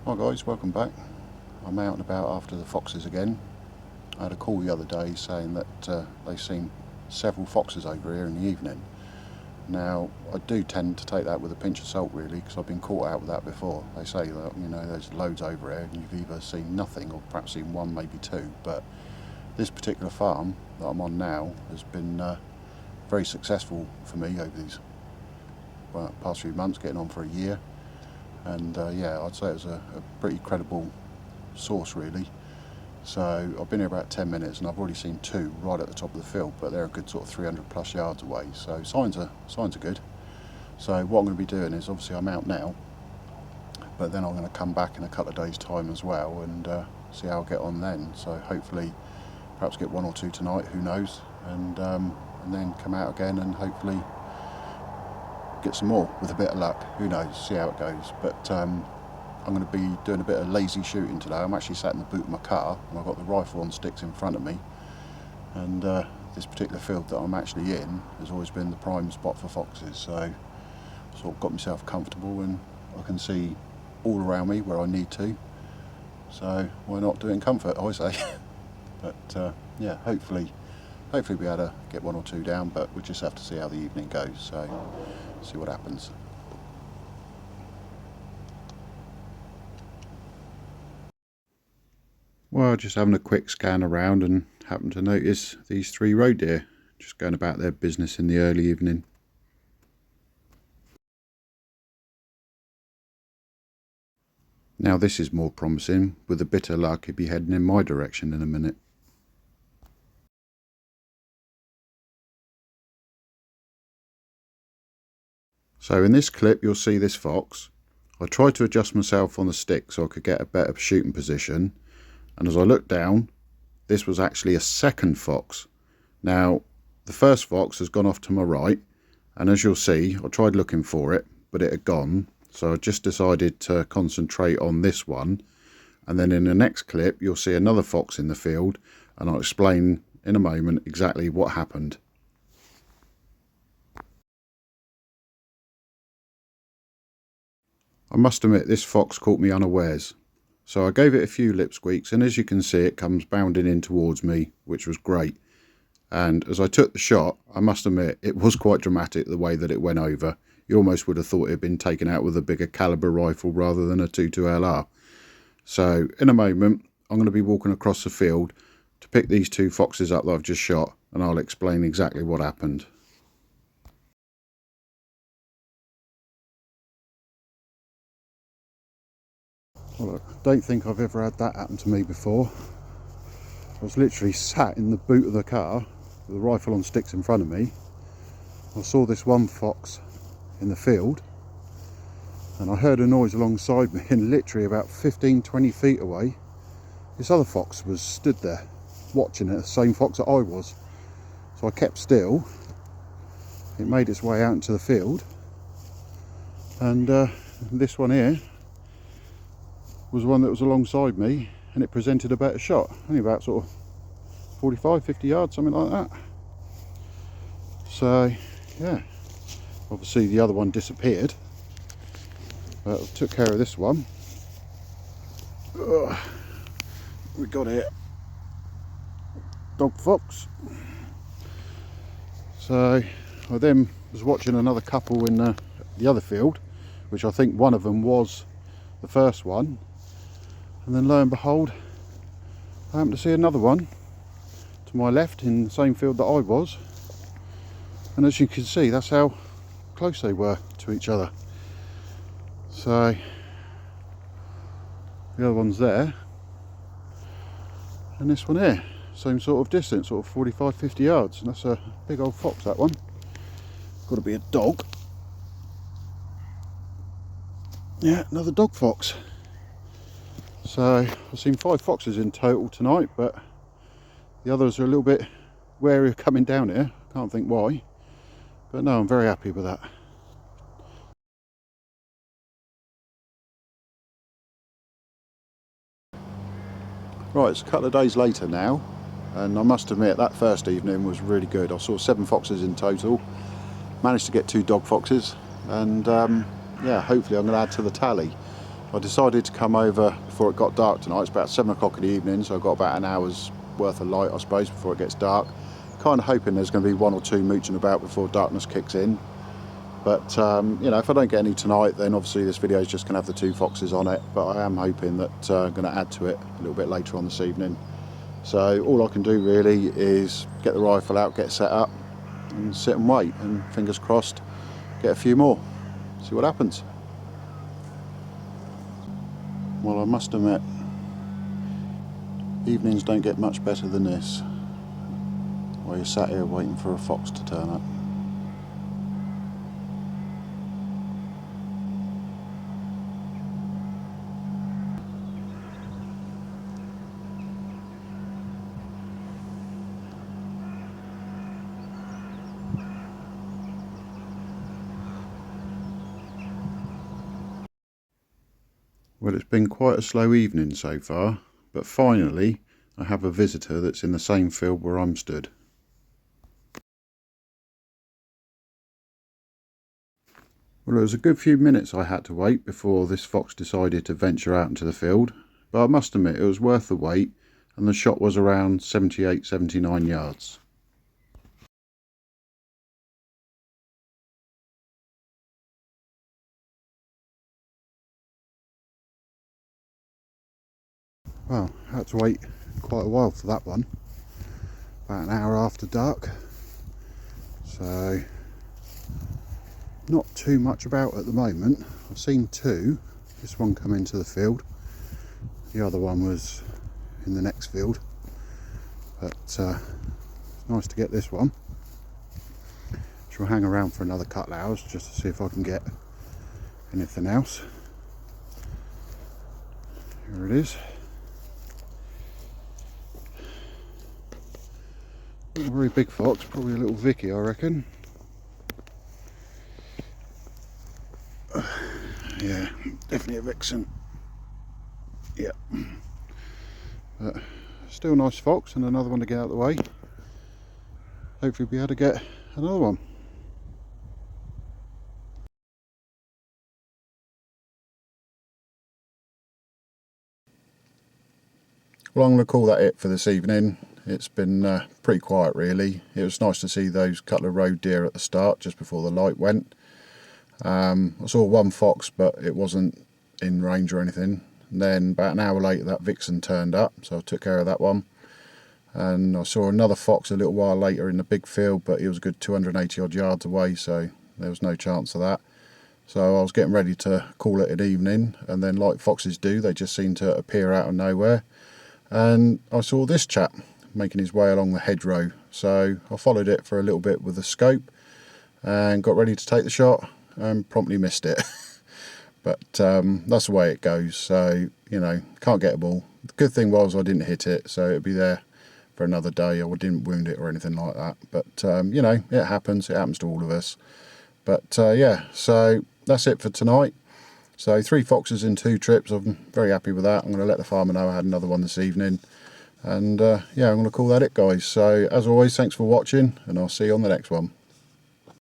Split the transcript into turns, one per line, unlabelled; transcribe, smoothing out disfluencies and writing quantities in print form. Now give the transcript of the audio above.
Hi guys, welcome back. I'm out and about after the foxes again. I had a call the other day saying that they've seen several foxes over here in the evening. Now, I do tend to take that with a pinch of salt really, because I've been caught out with that before. They say that, you know, there's loads over here and you've either seen nothing or perhaps seen one, maybe two, but this particular farm that I'm on now has been very successful for me over these past few months, getting on for a year. And yeah, I'd say it was a pretty credible source really. So I've been here about 10 minutes and I've already seen two right at the top of the field, but they're a good sort of 300 plus yards away, so signs are good. So what I'm going to be doing is, obviously I'm out now, but then I'm going to come back in a couple of days time as well and see how I get on then. So hopefully perhaps get one or two tonight, who knows, and then come out again and hopefully get some more with a bit of luck, who knows, see how it goes. But I'm going to be doing a bit of lazy shooting today. I'm actually sat in the boot of my car and I've got the rifle on sticks in front of me, and this particular field that I'm actually in has always been the prime spot for foxes, so I sort of got myself comfortable and I can see all around me where I need to, so why not do it in comfort, I say. But yeah, hopefully we'll be able to get one or two down, but we'll just have to see how the evening goes, so see what happens. Well, just having a quick scan around and happened to notice these three roe deer just going about their business in the early evening. Now this is more promising. With a bit of luck, he'd be heading in my direction in a minute. So in this clip you'll see this fox. I tried to adjust myself on the stick so I could get a better shooting position, and as I looked down, this was actually a second fox. Now the first fox has gone off to my right, and as you'll see, I tried looking for it but it had gone, so I just decided to concentrate on this one. And then in the next clip you'll see another fox in the field, and I'll explain in a moment exactly what happened. I must admit this fox caught me unawares, so I gave it a few lip squeaks, and as you can see it comes bounding in towards me, which was great. And as I took the shot, I must admit it was quite dramatic the way that it went over. You almost would have thought it had been taken out with a bigger caliber rifle rather than a 22 LR. So in a moment I'm going to be walking across the field to pick these two foxes up that I've just shot, and I'll explain exactly what happened. Well, I don't think I've ever had that happen to me before. I was literally sat in the boot of the car with the rifle on sticks in front of me. I saw this one fox in the field and I heard a noise alongside me, and literally about 15-20 feet away this other fox was stood there watching it, the same fox that I was. So I kept still. It made its way out into the field, and this one here was one that was alongside me, and it presented a better shot, only about sort of 45-50 yards, something like that. So yeah, obviously the other one disappeared, but I took care of this one. Ugh. We got it, dog fox. So I then was watching another couple in the other field, which I think one of them was the first one, and then lo and behold I happened to see another one to my left in the same field that I was, and as you can see that's how close they were to each other. So the other one's there and this one here, same sort of distance, sort of 45-50 yards, and that's a big old fox, that one. Got to be a dog. Yeah, another dog fox. So I've seen 5 foxes in total tonight, but the others are a little bit wary of coming down here. Can't think why, but no, I'm very happy with that. Right, it's a couple of days later now, and I must admit that first evening was really good. I saw 7 foxes in total, managed to get 2 dog foxes, and yeah, hopefully I'm going to add to the tally. I decided to come over before it got dark tonight. It's about 7 o'clock in the evening, so I've got about an hour's worth of light, I suppose, before it gets dark. Kind of hoping there's going to be one or two mooching about before darkness kicks in. But you know, if I don't get any tonight, then obviously this video is just going to have the 2 foxes on it. But I am hoping that I'm going to add to it a little bit later on this evening. So all I can do really is get the rifle out, get set up, and sit and wait, and fingers crossed, get a few more. See what happens. Well, I must admit, evenings don't get much better than this, while you're sat here waiting for a fox to turn up. Well, it's been quite a slow evening so far, but finally I have a visitor that's in the same field where I'm stood. Well, it was a good few minutes I had to wait before this fox decided to venture out into the field, but I must admit it was worth the wait, and the shot was around 78-79 yards. Well, I had to wait quite a while for that one, about an hour after dark, so not too much about at the moment. I've seen 2, this one come into the field, the other one was in the next field, but it's nice to get this one. Shall hang around for another couple of hours just to see if I can get anything else. Here it is. Not a very big fox, probably a little Vicky, I reckon. Yeah, definitely a vixen. Yeah, but still a nice fox, and another one to get out of the way. Hopefully we'll be able to get another one. Well, I'm going to call that it for this evening. It's been pretty quiet really. It was nice to see those couple of road deer at the start just before the light went. I saw one fox, but it wasn't in range or anything. And then about an hour later that vixen turned up, so I took care of that one. And I saw another fox a little while later in the big field, but he was a good 280 odd yards away, so there was no chance of that. So I was getting ready to call it an evening, and then like foxes do, they just seem to appear out of nowhere. And I saw this chap making his way along the hedgerow, so I followed it for a little bit with a scope and got ready to take the shot and promptly missed it. But that's the way it goes, so you know, can't get a ball. The good thing was I didn't hit it, so it'd be there for another day. I didn't wound it or anything like that, but you know, it happens to all of us. But yeah, so that's it for tonight. So 3 foxes in 2 trips. I'm very happy with that. I'm going to let the farmer know I had another one this evening. And yeah, I'm going to call that it, guys. So as always, thanks for watching, and I'll see you on the next one.